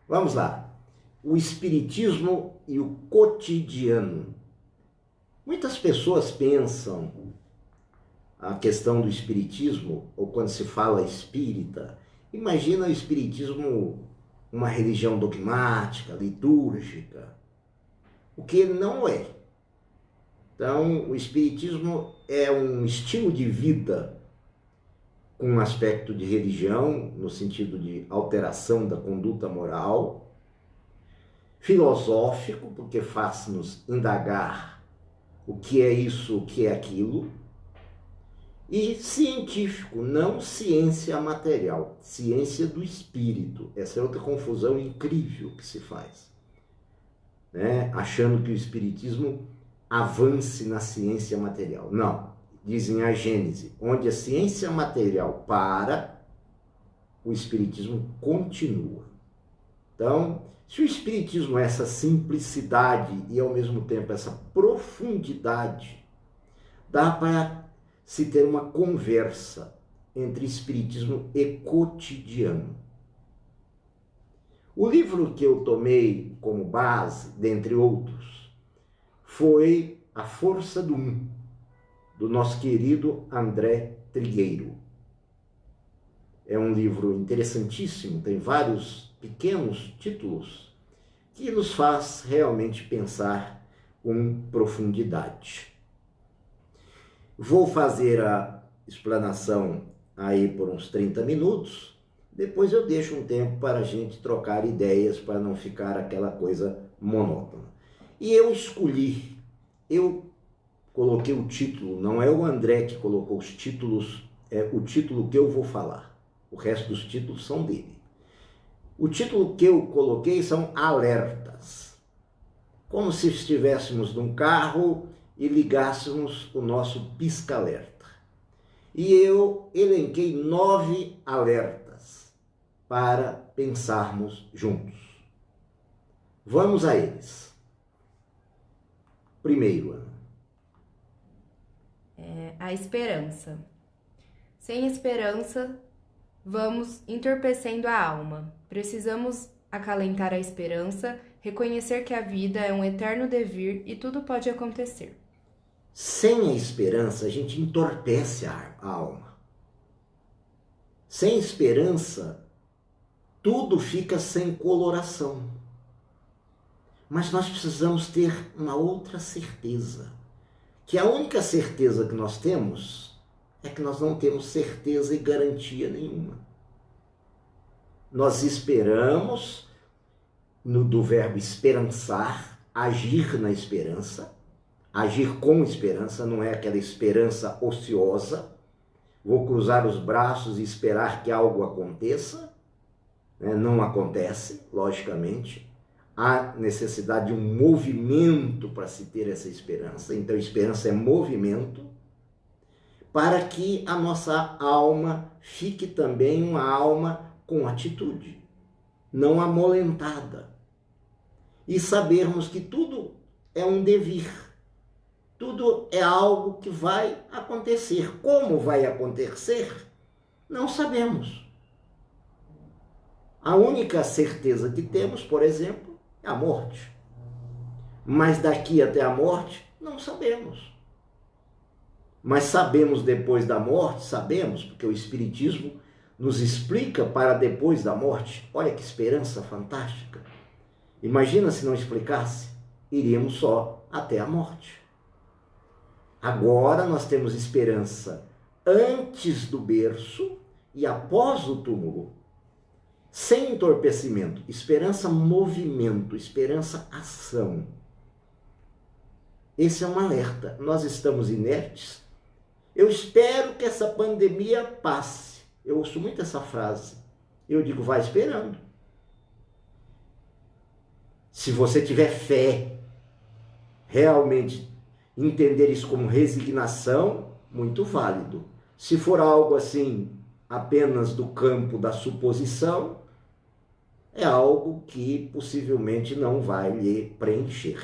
Vamos lá. O espiritismo e o cotidiano. Muitas pessoas pensam a questão do espiritismo, ou quando se fala espírita, imagina o espiritismo uma religião dogmática, litúrgica, o que não é. Então, o espiritismo é um estilo de vida com um aspecto de religião, no sentido de alteração da conduta moral, filosófico, porque faz-nos indagar o que é isso, o que é aquilo, e científico, não ciência material, ciência do espírito. Essa é outra confusão incrível que se faz, né? Achando que o espiritismo avance na ciência material. Não, dizem a Gênese, onde a ciência material para, o espiritismo continua. Então, se o espiritismo é essa simplicidade e ao mesmo tempo essa profundidade, dá para se ter uma conversa entre espiritismo e cotidiano. O livro que eu tomei como base, dentre outros, foi A Força do Um, do nosso querido André Trigueiro. É um livro interessantíssimo, tem vários pequenos títulos que nos faz realmente pensar com profundidade. Vou fazer a explanação aí por uns 30 minutos, depois eu deixo um tempo para a gente trocar ideias, para não ficar aquela coisa monótona. E eu coloquei o título, não é o André que colocou os títulos, é o título que eu vou falar. O resto dos títulos são dele. O título que eu coloquei são alertas. Como se estivéssemos num carro e ligássemos o nosso pisca-alerta. E eu elenquei 9 alertas para pensarmos juntos. Vamos a eles. Primeiro, Ana. A esperança. Sem esperança, vamos entorpecendo a alma. Precisamos acalentar a esperança, reconhecer que a vida é um eterno devir e tudo pode acontecer. Sem a esperança, a gente entorpece a alma. Sem esperança, tudo fica sem coloração. Mas nós precisamos ter uma outra certeza, que a única certeza que nós temos é que nós não temos certeza e garantia nenhuma. Nós esperamos, do verbo esperançar, agir na esperança, agir com esperança, não é aquela esperança ociosa, vou cruzar os braços e esperar que algo aconteça, né? Não acontece, logicamente. Há necessidade de um movimento para se ter essa esperança. Então, esperança é movimento, para que a nossa alma fique também uma alma com atitude, não amolentada. E sabermos que tudo é um devir, tudo é algo que vai acontecer. Como vai acontecer, não sabemos. A única certeza que temos, por exemplo, é a morte. Mas daqui até a morte, não sabemos. Mas sabemos depois da morte, sabemos, porque o Espiritismo nos explica para depois da morte. Olha que esperança fantástica. Imagina se não explicasse, iríamos só até a morte. Agora nós temos esperança antes do berço e após o túmulo. Sem entorpecimento, esperança movimento, esperança ação. Esse é um alerta. Nós estamos inertes. Eu espero que essa pandemia passe. Eu ouço muito essa frase. Eu digo, vai esperando. Se você tiver fé, realmente entender isso como resignação, muito válido. Se for algo assim, apenas do campo da suposição, é algo que possivelmente não vai lhe preencher.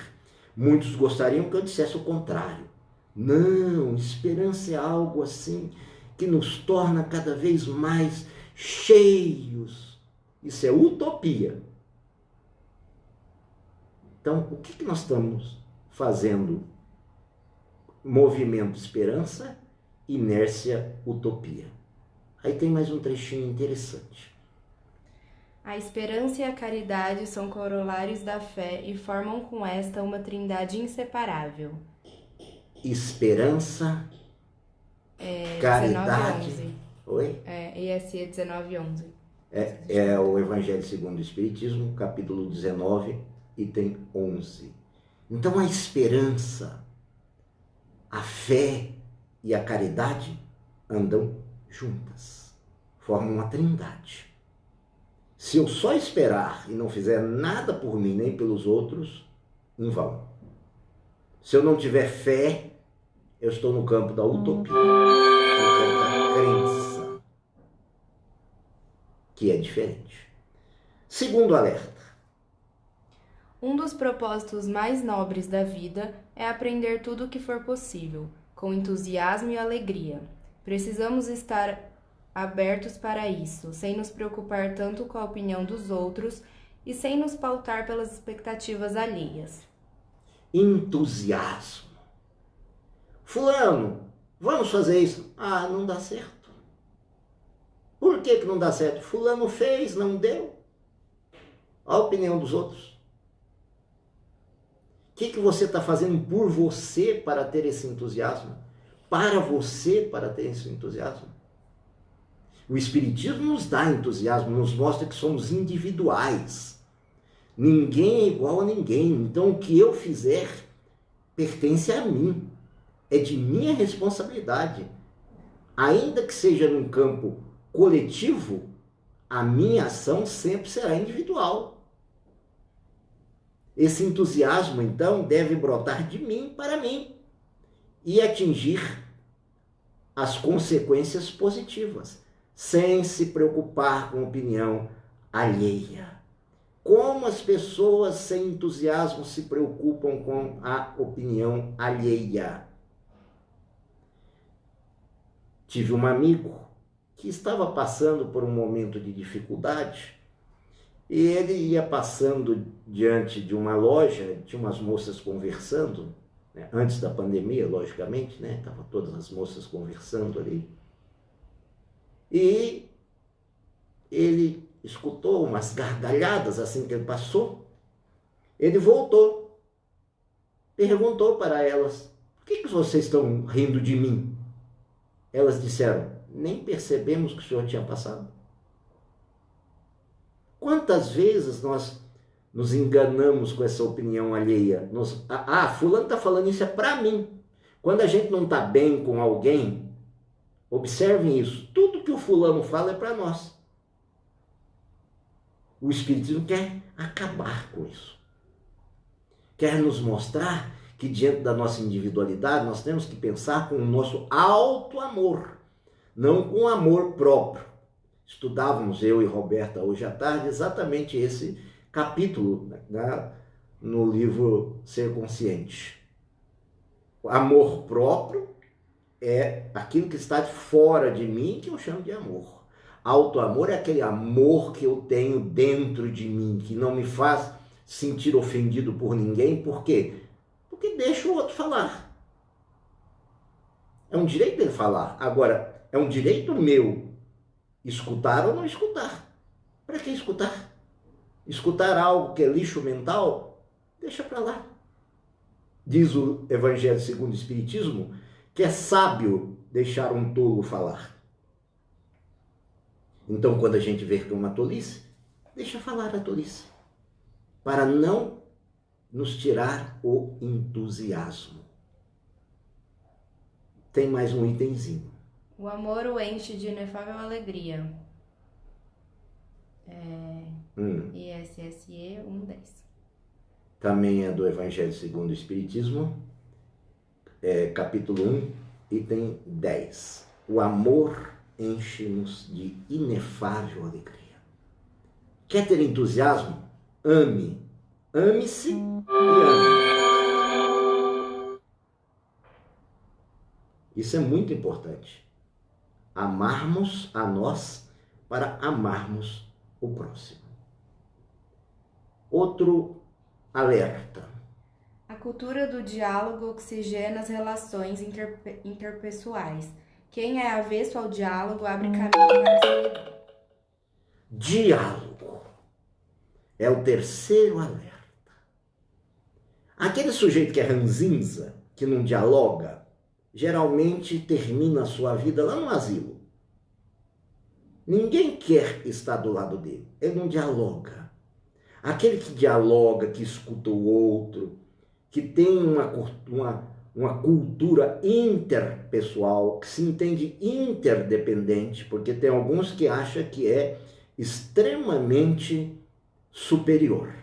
Muitos gostariam que eu dissesse o contrário. Não, esperança é algo assim que nos torna cada vez mais cheios. Isso é utopia. Então, o que nós estamos fazendo? Movimento esperança, inércia utopia. Aí tem mais um trechinho interessante. A esperança e a caridade são corolários da fé e formam com esta uma trindade inseparável. Esperança, caridade... 19:11. Oi? ESE 19:11. É o Evangelho segundo o Espiritismo, capítulo 19, item 11. Então a esperança, a fé e a caridade andam juntas, formam uma trindade. Se eu só esperar e não fizer nada por mim nem pelos outros, em vão. Se eu não tiver fé, eu estou no campo da utopia, no campo da crença, que é diferente. Segundo alerta. Um dos propósitos mais nobres da vida é aprender tudo o que for possível, com entusiasmo e alegria. Precisamos estar abertos para isso, sem nos preocupar tanto com a opinião dos outros e sem nos pautar pelas expectativas alheias. Entusiasmo. Fulano, vamos fazer isso. Ah, não dá certo. Por que não dá certo? Fulano fez, não deu. A opinião dos outros. O que você está fazendo por você para ter esse entusiasmo? Para você para ter esse entusiasmo? O Espiritismo nos dá entusiasmo, nos mostra que somos individuais. Ninguém é igual a ninguém. Então o que eu fizer pertence a mim. É de minha responsabilidade. Ainda que seja num campo coletivo, a minha ação sempre será individual. Esse entusiasmo, então, deve brotar de mim para mim e atingir as consequências positivas, sem se preocupar com a opinião alheia. Como as pessoas sem entusiasmo se preocupam com a opinião alheia? Tive um amigo que estava passando por um momento de dificuldade e ele ia passando diante de uma loja, tinha umas moças conversando, né? Antes da pandemia, logicamente, né? Estavam todas as moças conversando ali. E ele escutou umas gargalhadas assim que ele passou. Ele voltou, perguntou para elas: por que vocês estão rindo de mim? Elas disseram: nem percebemos que o senhor tinha passado. Quantas vezes nós nos enganamos com essa opinião alheia? Fulano está falando isso é para mim. Quando a gente não está bem com alguém, observem isso. Tudo que o fulano fala é para nós. O Espiritismo quer acabar com isso. Quer nos mostrar que diante da nossa individualidade nós temos que pensar com o nosso alto amor, não com amor próprio. Estudávamos, eu e Roberta, hoje à tarde, exatamente esse capítulo, né, no livro Ser Consciente. O amor próprio é aquilo que está fora de mim, que eu chamo de amor. Auto-amor é aquele amor que eu tenho dentro de mim, que não me faz sentir ofendido por ninguém. Por quê? Porque deixa o outro falar. É um direito dele falar. Agora, é um direito meu escutar ou não escutar. Para que escutar? Escutar algo que é lixo mental? Deixa para lá. Diz o Evangelho segundo o Espiritismo que é sábio deixar um tolo falar. Então, quando a gente vê que é uma tolice, deixa falar a tolice, para não nos tirar o entusiasmo. Tem mais um itemzinho. O amor o enche de inefável alegria. ISSE 1:10. Também é do Evangelho segundo o Espiritismo, capítulo 1, item 10. O amor enche-nos de inefável alegria. Quer ter entusiasmo? Ame. Ame-se e ame. Isso é muito importante. Amarmos a nós para amarmos o próximo. Outro alerta. A cultura do diálogo oxigena as relações interpessoais. Quem é avesso ao diálogo abre caminho para a solidão. Diálogo é o terceiro alerta. Aquele sujeito que é ranzinza, que não dialoga, geralmente termina a sua vida lá no asilo. Ninguém quer estar do lado dele. Ele não dialoga. Aquele que dialoga, que escuta o outro, que tem uma cultura interpessoal, que se entende interdependente, porque tem alguns que acham que é extremamente superior,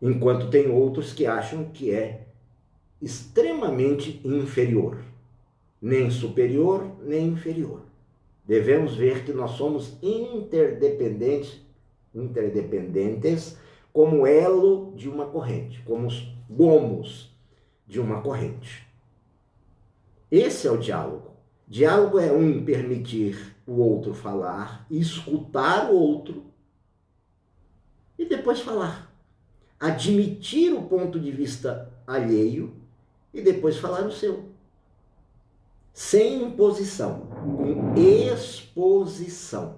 enquanto tem outros que acham que é extremamente inferior, nem superior, nem inferior. Devemos ver que nós somos interdependentes como elo de uma corrente, como os gomos de uma corrente. Esse é o diálogo. Diálogo é permitir o outro falar, escutar o outro e depois falar. Admitir o ponto de vista alheio e depois falar o seu. Sem imposição, com exposição.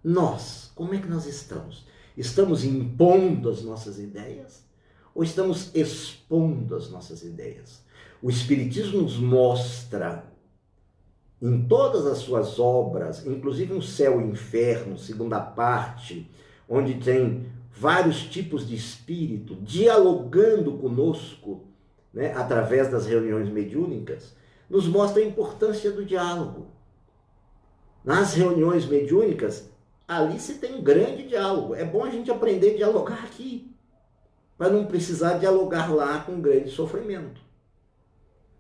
Nós, como é que nós estamos? Estamos impondo as nossas ideias ou estamos expondo as nossas ideias? O Espiritismo nos mostra em todas as suas obras, inclusive no Céu e Inferno, segunda parte, onde tem vários tipos de espírito dialogando conosco, né, através das reuniões mediúnicas, nos mostra a importância do diálogo. Nas reuniões mediúnicas, ali se tem um grande diálogo. É bom a gente aprender a dialogar aqui, para não precisar dialogar lá com grande sofrimento.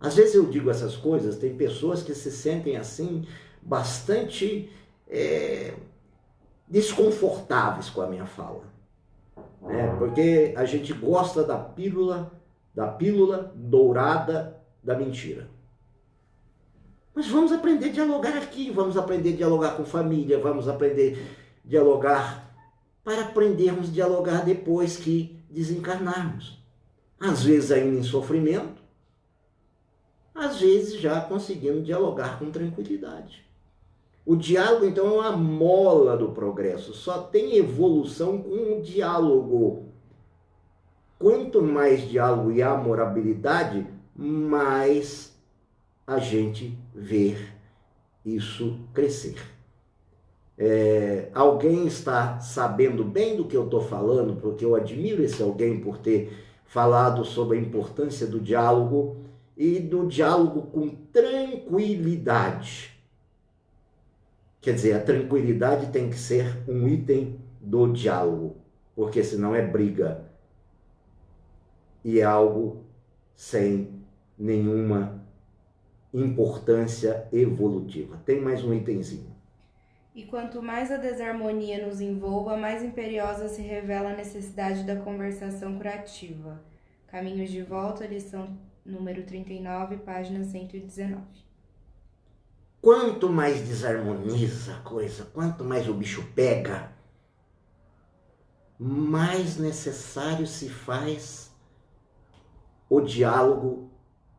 Às vezes eu digo essas coisas, tem pessoas que se sentem assim, bastante desconfortáveis com a minha fala. Porque a gente gosta da pílula dourada da mentira. Mas vamos aprender a dialogar aqui, vamos aprender a dialogar com família, vamos aprender a dialogar para aprendermos a dialogar depois que desencarnarmos. Às vezes ainda em sofrimento, às vezes já conseguindo dialogar com tranquilidade. O diálogo, então, é uma mola do progresso. Só tem evolução com o diálogo. Quanto mais diálogo e amorabilidade, mais a gente vê isso crescer. Alguém está sabendo bem do que eu estou falando, porque eu admiro esse alguém por ter falado sobre a importância do diálogo e do diálogo com tranquilidade. Quer dizer, a tranquilidade tem que ser um item do diálogo, porque senão é briga e é algo sem nenhuma importância evolutiva. Tem mais um itemzinho. E quanto mais a desarmonia nos envolva, mais imperiosa se revela a necessidade da conversação curativa. Caminhos de Volta, lição número 39, página 119. Quanto mais desarmoniza a coisa, quanto mais o bicho pega, mais necessário se faz o diálogo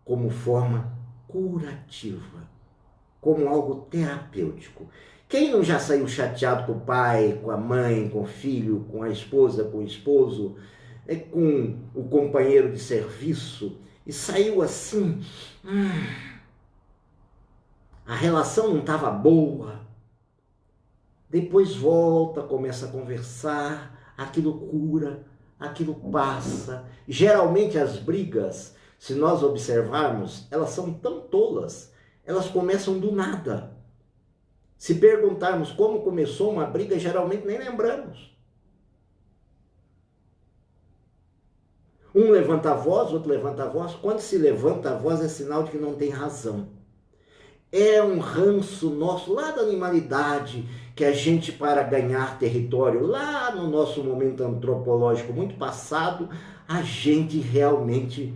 como forma curativa, como algo terapêutico. Quem não já saiu chateado com o pai, com a mãe, com o filho, com a esposa, com o esposo, com o companheiro de serviço, e saiu assim, a relação não estava boa, depois volta, começa a conversar, aquilo cura, aquilo passa. Geralmente as brigas, se nós observarmos, elas são tão tolas, elas começam do nada. Se perguntarmos como começou uma briga, geralmente nem lembramos. Um levanta a voz, outro levanta a voz. Quando se levanta a voz é sinal de que não tem razão. É um ranço nosso lá da animalidade, que a gente, para ganhar território, lá no nosso momento antropológico muito passado, a gente realmente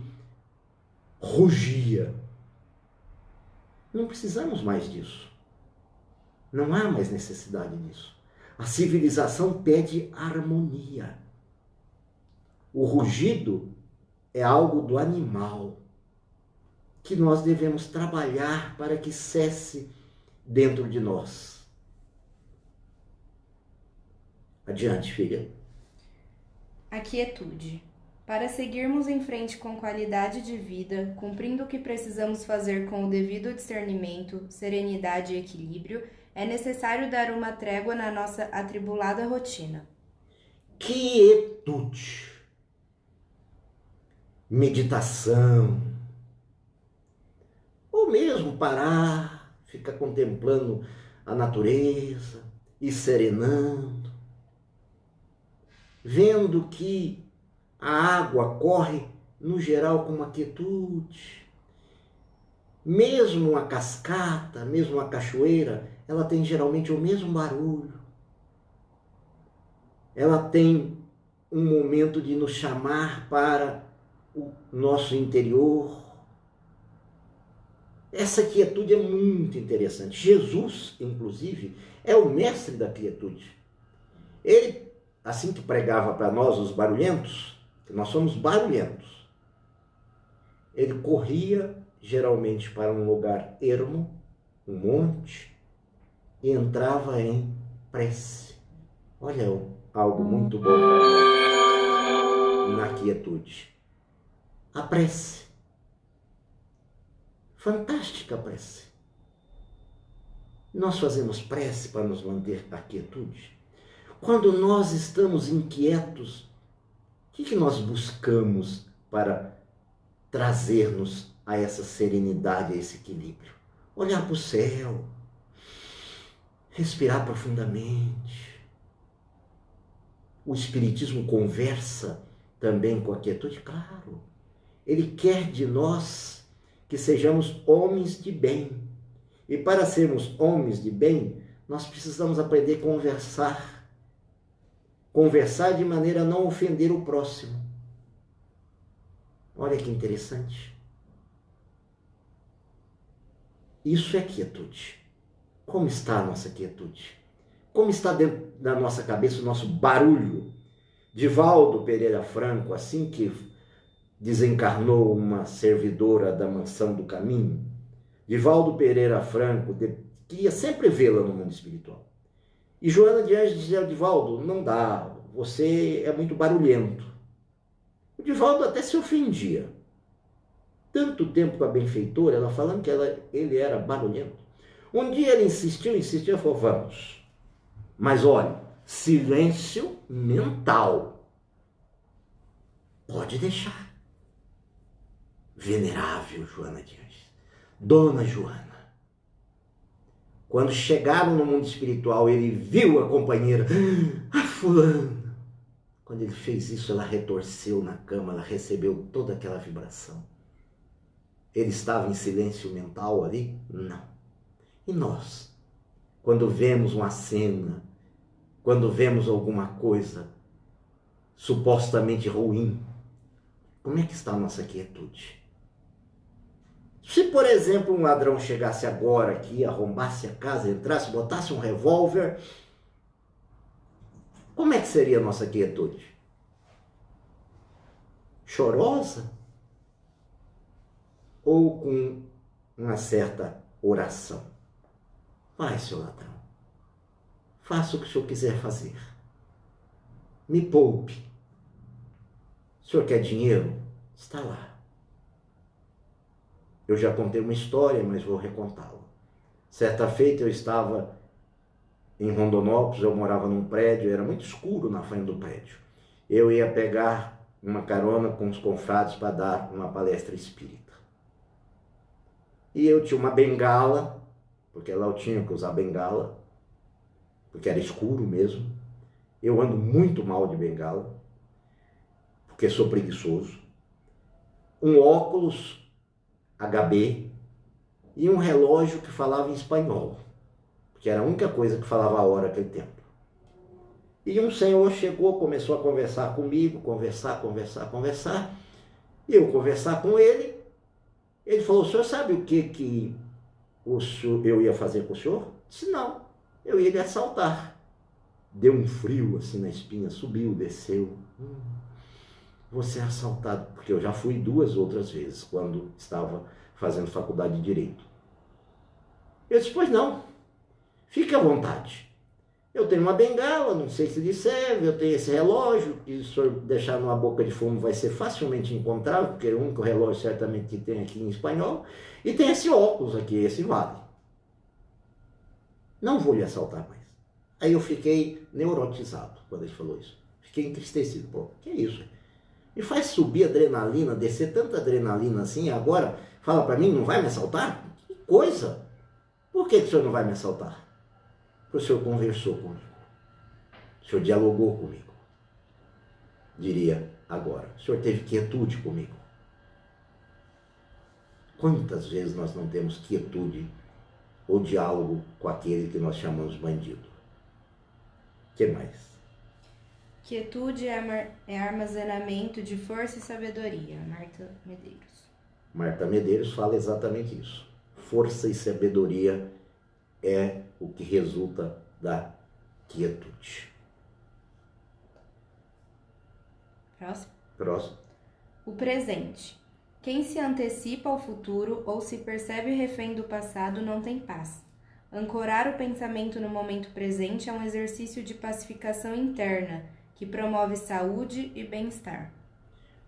rugia. Não precisamos mais disso. Não há mais necessidade disso. A civilização pede harmonia. O rugido é algo do animal que nós devemos trabalhar para que cesse dentro de nós. Adiante, filha. A quietude. Para seguirmos em frente com qualidade de vida, cumprindo o que precisamos fazer com o devido discernimento, serenidade e equilíbrio, é necessário dar uma trégua na nossa atribulada rotina. Quietude. Meditação. Ou mesmo parar, ficar contemplando a natureza e serenando, vendo que a água corre, no geral, com uma quietude. Mesmo a cascata, mesmo a cachoeira, ela tem geralmente o mesmo barulho. Ela tem um momento de nos chamar para o nosso interior. Essa quietude é muito interessante. Jesus, inclusive, é o mestre da quietude. Ele, assim que pregava para nós, os barulhentos, que nós somos barulhentos, ele corria geralmente para um lugar ermo, um monte, e entrava em prece. Olha, algo muito bom na quietude. A prece. Fantástica prece. Nós fazemos prece para nos manter a quietude. Quando nós estamos inquietos, o que nós buscamos para trazer-nos a essa serenidade, a esse equilíbrio? Olhar para o céu, respirar profundamente. O Espiritismo conversa também com a quietude, claro. Ele quer de nós que sejamos homens de bem. E para sermos homens de bem, nós precisamos aprender a conversar. Conversar de maneira a não ofender o próximo. Olha que interessante. Isso é quietude. Como está a nossa quietude? Como está dentro da nossa cabeça o nosso barulho? Divaldo Pereira Franco, assim que desencarnou uma servidora da Mansão do Caminho, Divaldo Pereira Franco queria sempre vê-la no mundo espiritual. E Joana de Anjos dizia: Divaldo, não dá, você é muito barulhento. O Divaldo até se ofendia. Tanto tempo com a benfeitora, ela falando que ele era barulhento. Um dia ele insistiu, falou: vamos. Mas olha, silêncio mental. Pode deixar. Venerável Joana de Anjos. Dona Joana. Quando chegaram no mundo espiritual, ele viu a companheira. Ah, fulano. Quando ele fez isso, ela retorceu na cama, ela recebeu toda aquela vibração. Ele estava em silêncio mental ali? Não. E nós? Quando vemos uma cena, quando vemos alguma coisa supostamente ruim, como é que está a nossa quietude? Se, por exemplo, um ladrão chegasse agora aqui, arrombasse a casa, entrasse, botasse um revólver, como é que seria a nossa quietude? Chorosa? Ou com uma certa oração? Vai, seu ladrão, faça o que o senhor quiser fazer. Me poupe. O senhor quer dinheiro? Está lá. Eu já contei uma história, mas vou recontá-la. Certa feita eu estava em Rondonópolis, eu morava num prédio, era muito escuro na frente do prédio. Eu ia pegar uma carona com os confrades para dar uma palestra espírita. E eu tinha uma bengala, porque lá eu tinha que usar bengala, porque era escuro mesmo. Eu ando muito mal de bengala, porque sou preguiçoso. Um óculos HB e um relógio que falava em espanhol, porque era a única coisa que falava a hora naquele tempo. E um senhor chegou, começou a conversar comigo, conversar, e eu conversar com ele. Ele falou: o senhor sabe o que eu ia fazer com o senhor? Eu disse: não, eu ia lhe assaltar. Deu um frio assim na espinha, subiu, desceu. vou ser assaltado, porque eu já fui 2 outras vezes, quando estava fazendo faculdade de Direito. Eu disse, pois não, fique à vontade. Eu tenho uma bengala, não sei se lhe serve, eu tenho esse relógio, que se o senhor deixar numa boca de fumo vai ser facilmente encontrável, porque é o único relógio certamente que tem aqui em espanhol, e tem esse óculos aqui, esse vale. Não vou lhe assaltar mais. Aí eu fiquei neurotizado quando ele falou isso. Fiquei entristecido. Pô, que é isso? Me faz subir adrenalina, descer tanta adrenalina assim, agora fala para mim, não vai me assaltar? Que coisa! Por que o senhor não vai me assaltar? Porque o senhor conversou comigo. O senhor dialogou comigo. Diria agora, o senhor teve quietude comigo. Quantas vezes nós não temos quietude ou diálogo com aquele que nós chamamos bandido? O que mais? Quietude é armazenamento de força e sabedoria. Marta Medeiros. Marta Medeiros fala exatamente isso. Força e sabedoria é o que resulta da quietude. Próximo. O presente. Quem se antecipa ao futuro ou se percebe refém do passado não tem paz. Ancorar o pensamento no momento presente é um exercício de pacificação interna que promove saúde e bem-estar.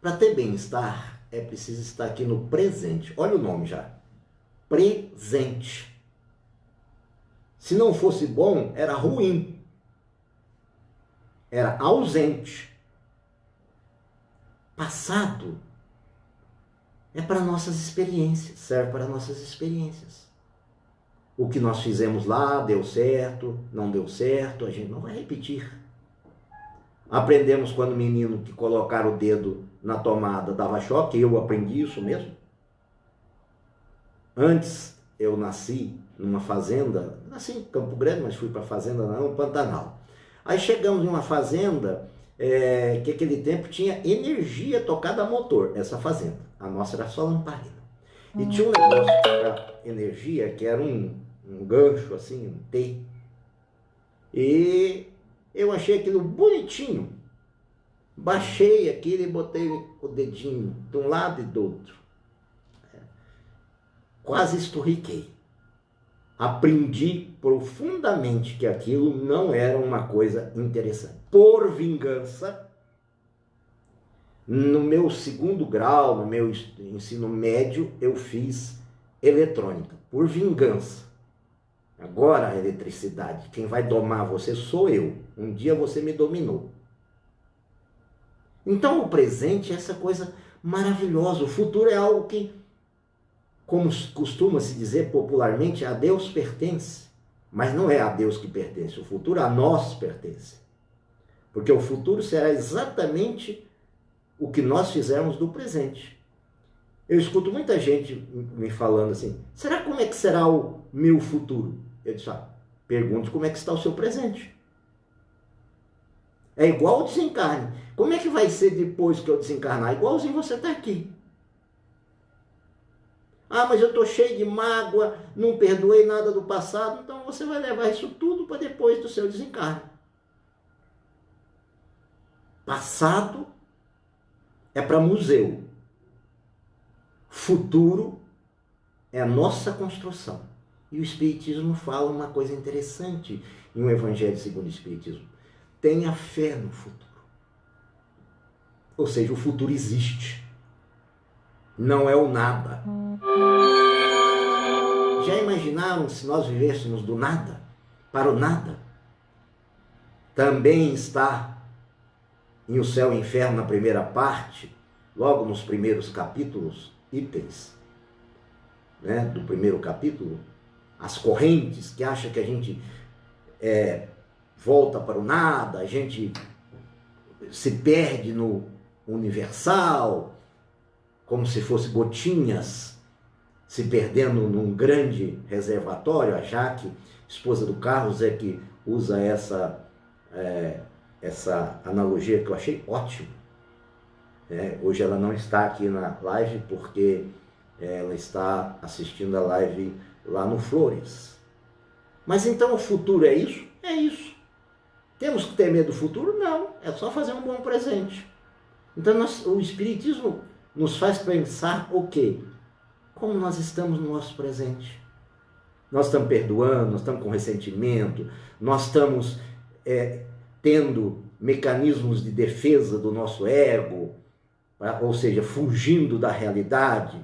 Para ter bem-estar, é preciso estar aqui no presente. Olha o nome já. Presente. Se não fosse bom, era ruim. Era ausente. Passado é para nossas experiências, serve para nossas experiências. O que nós fizemos lá deu certo, não deu certo, a gente não vai repetir. Aprendemos quando menino que colocar o dedo na tomada dava choque, eu aprendi isso mesmo. Antes eu nasci numa fazenda, nasci em Campo Grande, mas fui para a fazenda no Pantanal. Aí chegamos em uma fazenda que aquele tempo tinha energia tocada a motor, essa fazenda. A nossa era só lamparina. E tinha um negócio para energia que era um gancho assim, um T. E eu achei aquilo bonitinho. Baixei aquilo e botei o dedinho de um lado e do outro. Quase esturriquei. Aprendi profundamente que aquilo não era uma coisa interessante. Por vingança, no meu 2º grau, no meu ensino médio, eu fiz eletrônica. Por vingança. Agora a eletricidade, quem vai domar você sou eu. Um dia você me dominou. Então o presente é essa coisa maravilhosa. O futuro é algo que, como costuma se dizer popularmente, a Deus pertence. Mas não é a Deus que pertence. O futuro a nós pertence. Porque o futuro será exatamente o que nós fizermos do presente. Eu escuto muita gente me falando assim, será como é que será o meu futuro? Eu disse, pergunte como é que está o seu presente. É igual ao desencarne. Como é que vai ser depois que eu desencarnar? Igualzinho você está aqui. Mas eu estou cheio de mágoa, não perdoei nada do passado, então você vai levar isso tudo para depois do seu desencarne. Passado é para museu. Futuro é a nossa construção. E o Espiritismo fala uma coisa interessante em um Evangelho segundo o Espiritismo. Tenha fé no futuro. Ou seja, o futuro existe. Não é o nada. Já imaginaram se nós vivêssemos do nada para o nada? Também está em O Céu e o Inferno, na primeira parte, logo nos primeiros capítulos, itens, né, do primeiro capítulo, as correntes que acham que a gente volta para o nada, a gente se perde no universal, como se fosse gotinhas se perdendo num grande reservatório. A Jaque, esposa do Carlos, é que usa essa analogia que eu achei ótimo. Hoje ela não está aqui na live porque ela está assistindo a live lá no Flores. Mas então o futuro é isso? É isso. Temos que ter medo do futuro? Não. É só fazer um bom presente. Então o Espiritismo nos faz pensar o quê? Como nós estamos no nosso presente. Nós estamos perdoando, nós estamos com ressentimento, nós estamos tendo mecanismos de defesa do nosso ego, ou seja, fugindo da realidade.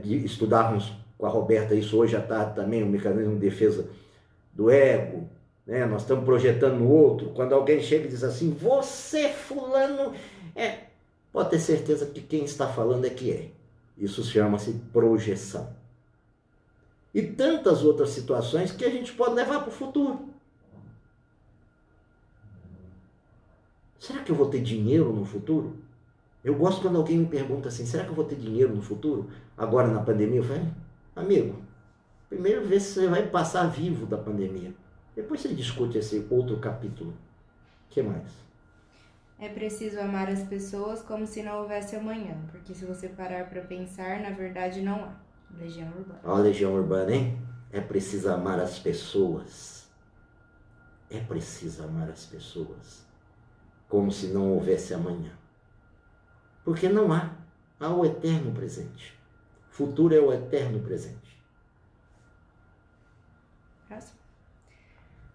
De estudarmos com a Roberta isso hoje à tarde também, um mecanismo de defesa do ego. Nós estamos projetando no outro. Quando alguém chega e diz assim, você fulano, pode ter certeza que quem está falando é que é. Isso chama-se projeção. E tantas outras situações que a gente pode levar para o futuro. Será que eu vou ter dinheiro no futuro? Eu gosto quando alguém me pergunta assim, será que eu vou ter dinheiro no futuro? Agora na pandemia, eu falo, amigo, primeiro vê se você vai passar vivo da pandemia. Depois você discute esse outro capítulo. O que mais? É preciso amar as pessoas como se não houvesse amanhã, porque se você parar para pensar, na verdade não há. Legião Urbana. Olha a Legião Urbana, hein? É preciso amar as pessoas. É preciso amar as pessoas como se não houvesse amanhã. Porque não há. Há o eterno presente. Futuro é o eterno presente. Próximo.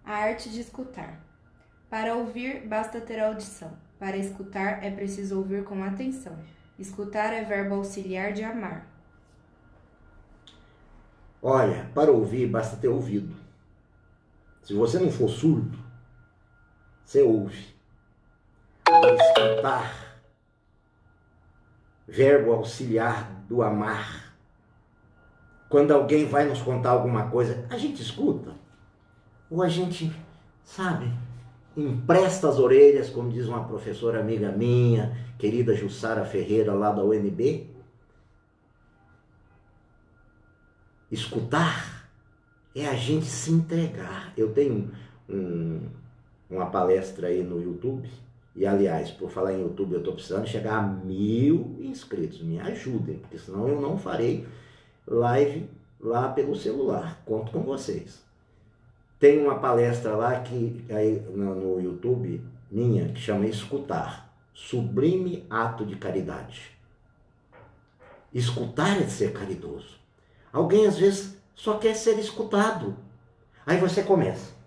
A arte de escutar. Para ouvir, basta ter audição. Para escutar, é preciso ouvir com atenção. Escutar é verbo auxiliar de amar. Olha, para ouvir, basta ter ouvido. Se você não for surdo, você ouve. Para escutar, verbo auxiliar do amar. Quando alguém vai nos contar alguma coisa, a gente escuta. Ou a gente, sabe, empresta as orelhas, como diz uma professora amiga minha, querida Jussara Ferreira, lá da UNB. Escutar é a gente se entregar. Eu tenho uma palestra aí no YouTube, e aliás, por falar em YouTube, eu estou precisando chegar a 1000 inscritos. Me ajudem, porque senão eu não farei live lá pelo celular. Conto com vocês. Tem uma palestra lá que aí no YouTube minha que chama Escutar, sublime ato de caridade. Escutar é ser caridoso. Alguém às vezes só quer ser escutado. Aí você começa.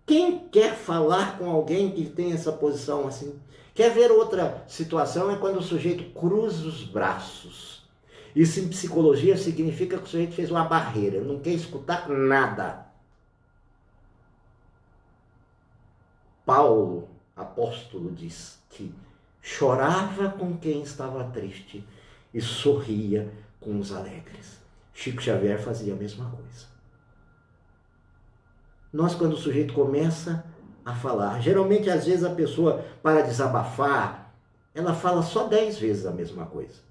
Quem quer falar com alguém que tem essa posição assim? Quer ver outra situação? É quando o sujeito cruza os braços. Isso em psicologia significa que o sujeito fez uma barreira, não quer escutar nada. Paulo, apóstolo, diz que chorava com quem estava triste e sorria com os alegres. Chico Xavier fazia a mesma coisa. Nós, quando o sujeito começa a falar, geralmente às vezes a pessoa, para desabafar, ela fala só 10 vezes a mesma coisa.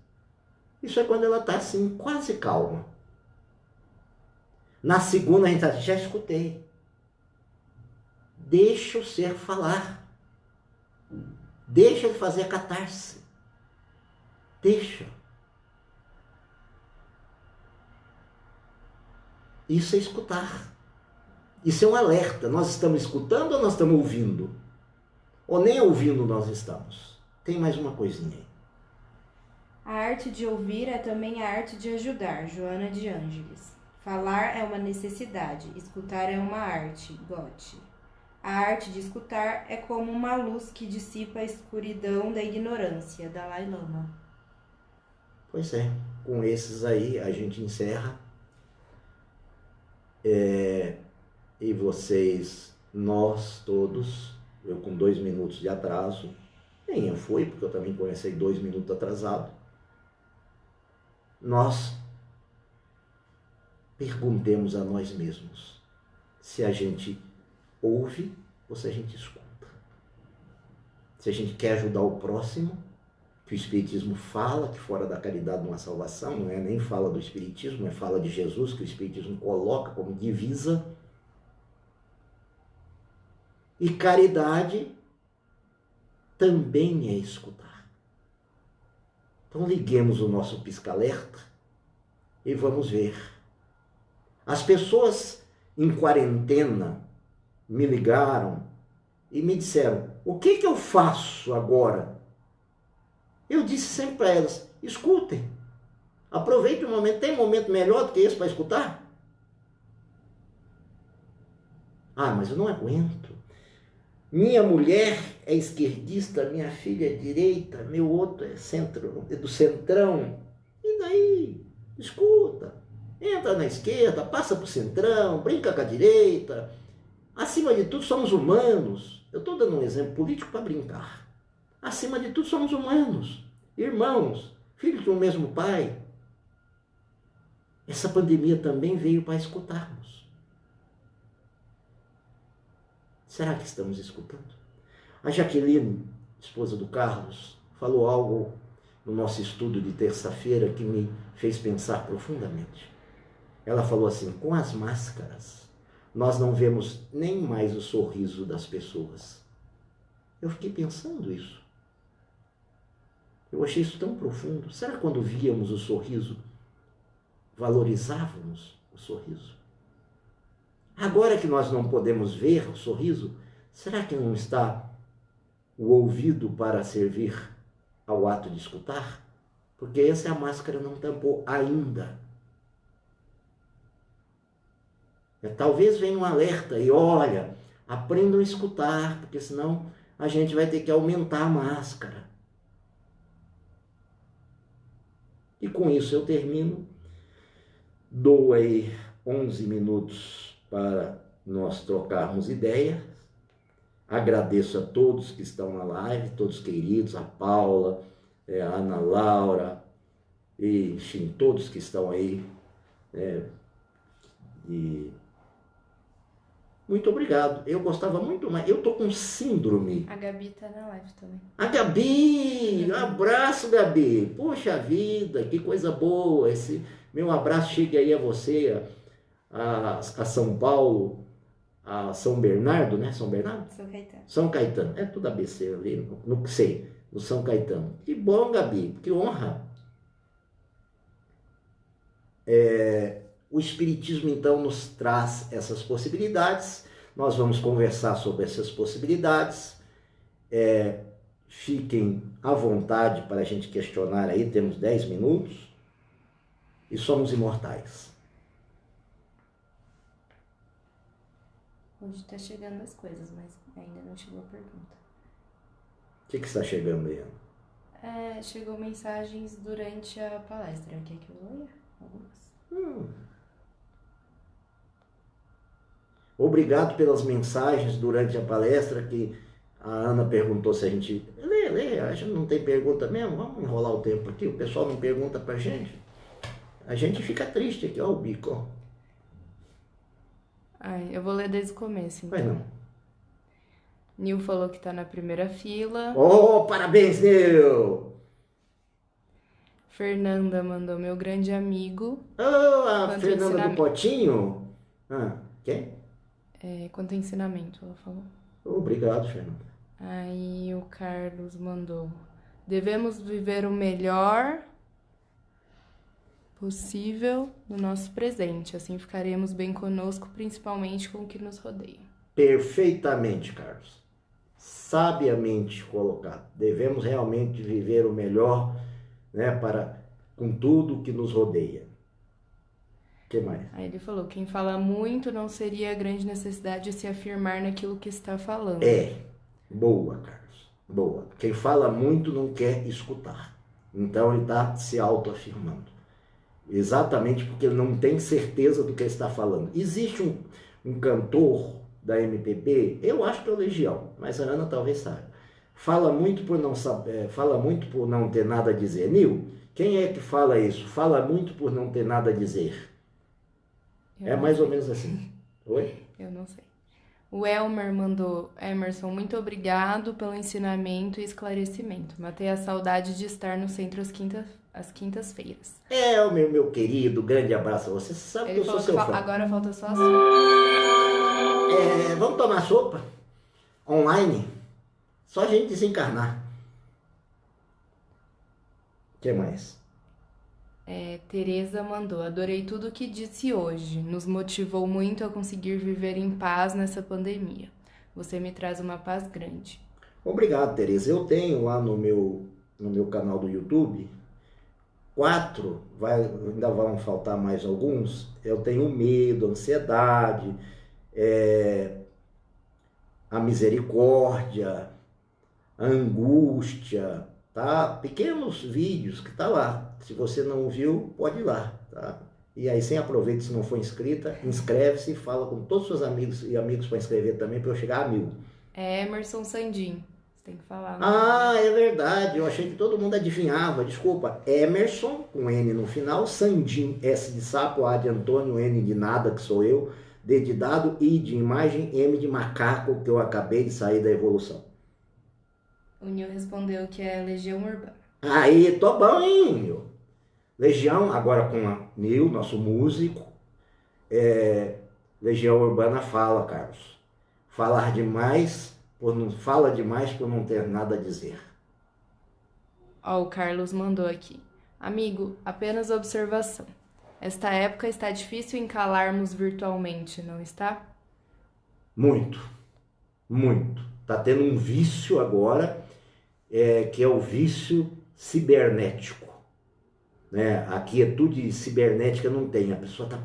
Isso é quando ela está assim, quase calma. Na segunda a gente está, já escutei. Deixa o ser falar. Deixa ele fazer a catarse. Deixa. Isso é escutar. Isso é um alerta. Nós estamos escutando ou nós estamos ouvindo? Ou nem ouvindo nós estamos? Tem mais uma coisinha aí. A arte de ouvir é também a arte de ajudar. Joana de Ângeles. Falar é uma necessidade. Escutar é uma arte. Goethe. A arte de escutar é como uma luz que dissipa a escuridão da ignorância. Dalai Lama. Pois é. Com esses aí a gente encerra. E vocês, nós todos, eu com 2 minutos de atraso, nem eu fui, porque eu também comecei 2 minutos atrasado, nós perguntemos a nós mesmos se a gente ouve ou se a gente escuta. Se a gente quer ajudar o próximo, que o Espiritismo fala que fora da caridade não há salvação, não é nem fala do Espiritismo, é fala de Jesus, que o Espiritismo coloca como divisa. E caridade também é escutar. Então liguemos o nosso pisca-alerta e vamos ver. As pessoas em quarentena me ligaram e me disseram, o que eu faço agora? Eu disse sempre para elas, escutem. Aproveite o momento. Tem momento melhor do que esse para escutar? Ah, mas eu não aguento. Minha mulher é esquerdista, minha filha é direita, meu outro é do centrão. E daí? Escuta. Entra na esquerda, passa para o centrão, brinca com a direita. Acima de tudo, somos humanos. Eu estou dando um exemplo político para brincar. Acima de tudo, somos humanos. Irmãos, filhos de um mesmo pai. Essa pandemia também veio para escutarmos. Será que estamos escutando? A Jaqueline, esposa do Carlos, falou algo no nosso estudo de terça-feira que me fez pensar profundamente. Ela falou assim, com as máscaras, nós não vemos nem mais o sorriso das pessoas. Eu fiquei pensando isso. Eu achei isso tão profundo. Será que quando víamos o sorriso, valorizávamos o sorriso? Agora que nós não podemos ver o sorriso, será que não está o ouvido para servir ao ato de escutar? Porque essa máscara não tampou ainda. Talvez venha um alerta e olha, aprendam a escutar, porque senão a gente vai ter que aumentar a máscara. E com isso eu termino. Dou aí 11 minutos para nós trocarmos ideias. Agradeço a todos que estão na live, todos queridos, a Paula, a Ana Laura, e, enfim, todos que estão aí. E muito obrigado. Eu gostava muito mais. Eu estou com síndrome. A Gabi está na live também. A Gabi! Abraço, Gabi! Poxa vida, que coisa boa! Esse meu abraço chegue aí a você, a São Paulo, a São Bernardo, né? São Bernardo? São Caetano. São Caetano. É tudo ABC ali, no que sei, no São Caetano. Que bom, Gabi, que honra. O Espiritismo, então, nos traz essas possibilidades. Nós vamos conversar sobre essas possibilidades. Fiquem à vontade para a gente questionar aí, temos 10 minutos. E somos imortais. Hoje está chegando as coisas, mas ainda não chegou a pergunta. O que está chegando aí? Chegou mensagens durante a palestra. Quer que eu leia algumas? Obrigado pelas mensagens durante a palestra, que a Ana perguntou se a gente... Lê, a gente não tem pergunta mesmo? Vamos enrolar o tempo aqui, o pessoal não pergunta pra gente. A gente fica triste aqui, ó o bico, ó. Eu vou ler desde o começo, então. Vai não. Nil falou que tá na primeira fila. Oh, parabéns, Nil! Fernanda mandou meu grande amigo. Oh, a Fernanda do Potinho? Quem? Quanto ensinamento, ela falou. Obrigado, Fernanda. Aí o Carlos mandou: devemos viver o melhor possível no nosso presente, assim ficaremos bem conosco, principalmente com o que nos rodeia. Perfeitamente, Carlos. Sabiamente colocado. Devemos realmente viver o melhor, né, com tudo que nos rodeia. O que mais? Aí ele falou: quem fala muito não seria a grande necessidade de se afirmar naquilo que está falando. Boa, Carlos. Boa. Quem fala muito não quer escutar. Então ele está se autoafirmando. Exatamente porque ele não tem certeza do que ele está falando. Existe um cantor da MPB, eu acho que é o Legião, mas a Ana talvez saiba. Fala muito por não saber, fala muito por não ter nada a dizer. Nil, quem é que fala isso? Fala muito por não ter nada a dizer. Mais ou menos assim. Oi? Eu não sei. O Elmer mandou: Emerson, muito obrigado pelo ensinamento e esclarecimento. Matei a saudade de estar no centro às quintas-feiras. O meu querido, grande abraço a você. Você sabe que eu sou seu fã. Agora falta só a sopa. Vamos tomar sopa? Online? Só a gente desencarnar. O que mais? Tereza mandou: adorei tudo o que disse hoje. Nos motivou muito a conseguir viver em paz nessa pandemia. Você me traz uma paz grande. Obrigado, Tereza. Eu tenho lá no meu canal do YouTube 4, ainda vão faltar mais alguns. Eu tenho o medo, a ansiedade, a misericórdia, a angústia, tá? Pequenos vídeos que tá lá. Se você não viu, pode ir lá, tá? E aí, sem aproveita, se não for inscrita, inscreve-se e fala com todos os seus amigos e amigos para inscrever também, para eu chegar a 1000. É Emerson Sandin. Você tem que falar. Ah, é verdade. Eu achei que todo mundo adivinhava. Desculpa. Emerson, com N no final. Sandin, S de sapo, A de Antônio, N de nada, que sou eu. D de dado, I de imagem, M de macaco, que eu acabei de sair da evolução. O Nil respondeu que é Legião Urbana. Aí, tô bom, hein, Nil? Legião, agora com a Nil, nosso músico. Legião Urbana fala, Carlos. Falar demais, fala demais por não ter nada a dizer. Ó, o Carlos mandou aqui. Amigo, apenas observação. Esta época está difícil encalarmos virtualmente, não está? Muito, muito. Tá tendo um vício agora, que é o vício cibernético. Né? A quietude cibernética não tem. A pessoa tá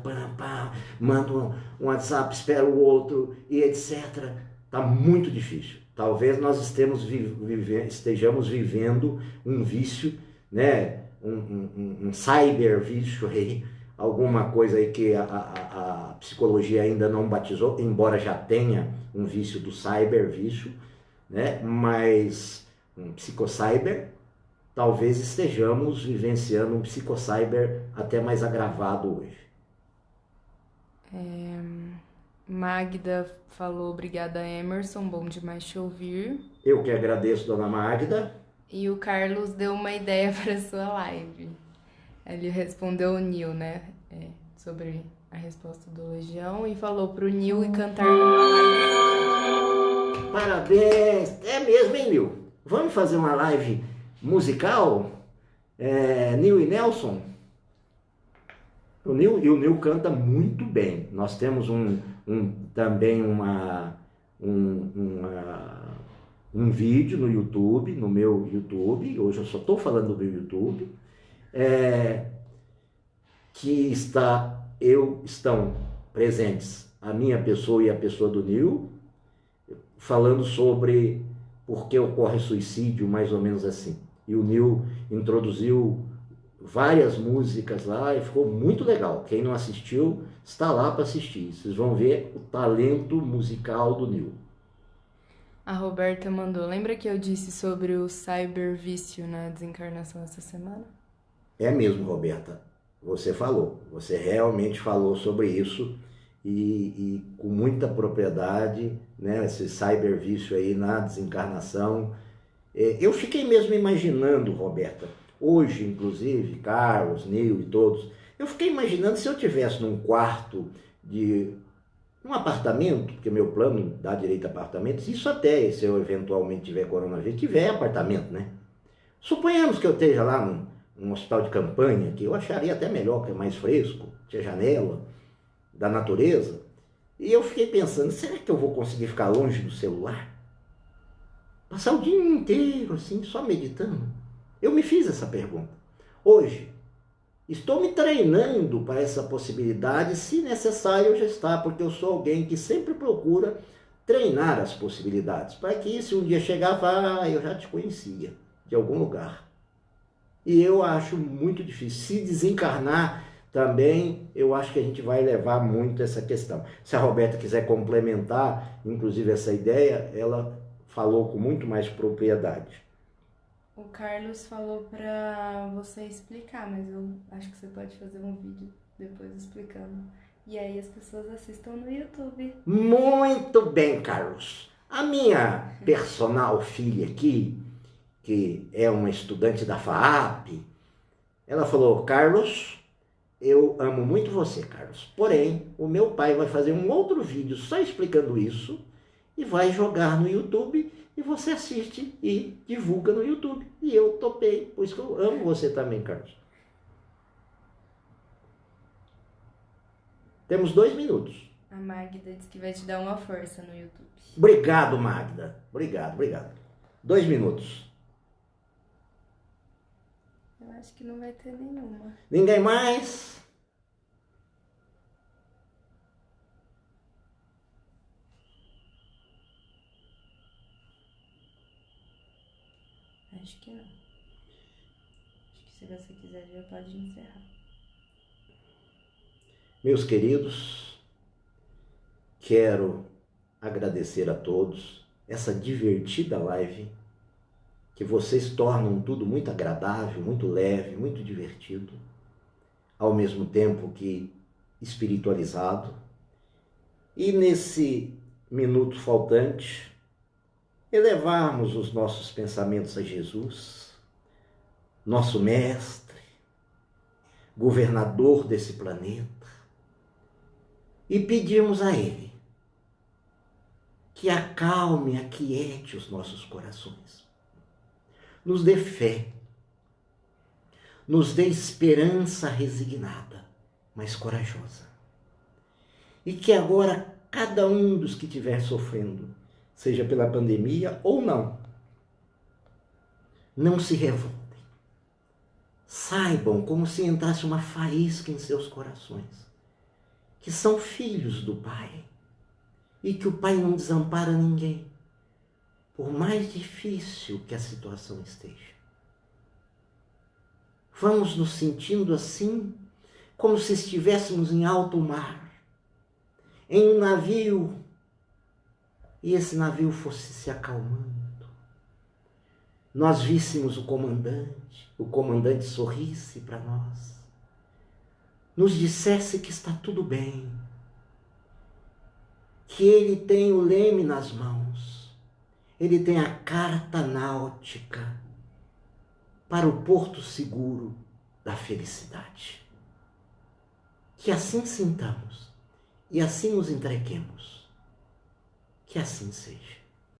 manda um WhatsApp, espera o outro e etc. Tá muito difícil. Talvez nós estejamos vivendo um vício, né? Um cyber vício aí, alguma coisa aí que a psicologia ainda não batizou, embora já tenha um vício do cyber vício, né? Mas um psicocyber, talvez estejamos vivenciando um psicocyber até mais agravado hoje. Magda falou, obrigada Emerson, bom demais te ouvir. Eu que agradeço, dona Magda. E o Carlos deu uma ideia para sua live. Ele respondeu o Nil, né? Sobre a resposta do Legião e falou pro Nil ir cantar numa live. Parabéns! É mesmo, hein, Nil? Vamos fazer uma live musical? Nil e Nelson? O Nil canta muito bem. Nós temos também um vídeo no YouTube, no meu YouTube. Hoje eu só estou falando do meu YouTube. Que estão presentes a minha pessoa e a pessoa do Nil, falando sobre por que ocorre suicídio, mais ou menos assim. E o Nil introduziu várias músicas lá e ficou muito legal. Quem não assistiu, está lá para assistir. Vocês vão ver o talento musical do Nil. A Roberta mandou, lembra que eu disse sobre o cybervício na desencarnação essa semana? É mesmo, Roberta. Você falou. Você realmente falou sobre isso e com muita propriedade, né? Esse cybervício aí na desencarnação. Eu fiquei mesmo imaginando, Roberta, hoje, inclusive, Carlos, Nil e todos, eu fiquei imaginando se eu tivesse num quarto de um apartamento, porque meu plano dá direito a apartamentos, isso até se eu eventualmente tiver coronavírus, tiver apartamento, né? Suponhamos que eu esteja lá num hospital de campanha, que eu acharia até melhor, que é mais fresco, tinha janela, da natureza, e eu fiquei pensando, será que eu vou conseguir ficar longe do celular? Passar o dia inteiro assim, só meditando? Eu me fiz essa pergunta. Hoje, estou me treinando para essa possibilidade, se necessário eu já está, porque eu sou alguém que sempre procura treinar as possibilidades, para que se um dia chegar, eu já te conhecia, de algum lugar. E eu acho muito difícil. Se desencarnar também, eu acho que a gente vai levar muito essa questão. Se a Roberta quiser complementar, inclusive essa ideia, ela falou com muito mais propriedade. O Carlos falou pra você explicar, mas eu acho que você pode fazer um vídeo depois explicando. E aí as pessoas assistam no YouTube. Muito bem, Carlos. A minha personal filha aqui, que é uma estudante da FAAP, ela falou, Carlos, eu amo muito você, Carlos. Porém, o meu pai vai fazer um outro vídeo só explicando isso e vai jogar no YouTube e você assiste e divulga no YouTube. E eu topei, por isso que eu amo você também, Carlos. Temos 2 minutos. A Magda disse que vai te dar uma força no YouTube. Obrigado, Magda. Obrigado. 2 minutos. Eu acho que não vai ter nenhuma. Ninguém mais? Acho que não. Acho que se você quiser já pode encerrar. Meus queridos, quero agradecer a todos essa divertida live, que vocês tornam tudo muito agradável, muito leve, muito divertido, ao mesmo tempo que espiritualizado. E nesse minuto faltante, elevarmos os nossos pensamentos a Jesus, nosso mestre, governador desse planeta, e pedirmos a Ele que acalme, aquiete os nossos corações, nos dê fé, nos dê esperança resignada, mas corajosa. E que agora cada um dos que estiver sofrendo, seja pela pandemia ou não se revoltem. Saibam como se entrasse uma faísca em seus corações, que são filhos do Pai, e que o Pai não desampara ninguém, por mais difícil que a situação esteja. Vamos nos sentindo assim, como se estivéssemos em alto mar, em um navio, e esse navio fosse se acalmando. Nós víssemos o comandante sorrisse para nós, nos dissesse que está tudo bem, que ele tem o leme nas mãos, ele tem a carta náutica para o porto seguro da felicidade. Que assim sintamos e assim nos entreguemos. Que assim seja.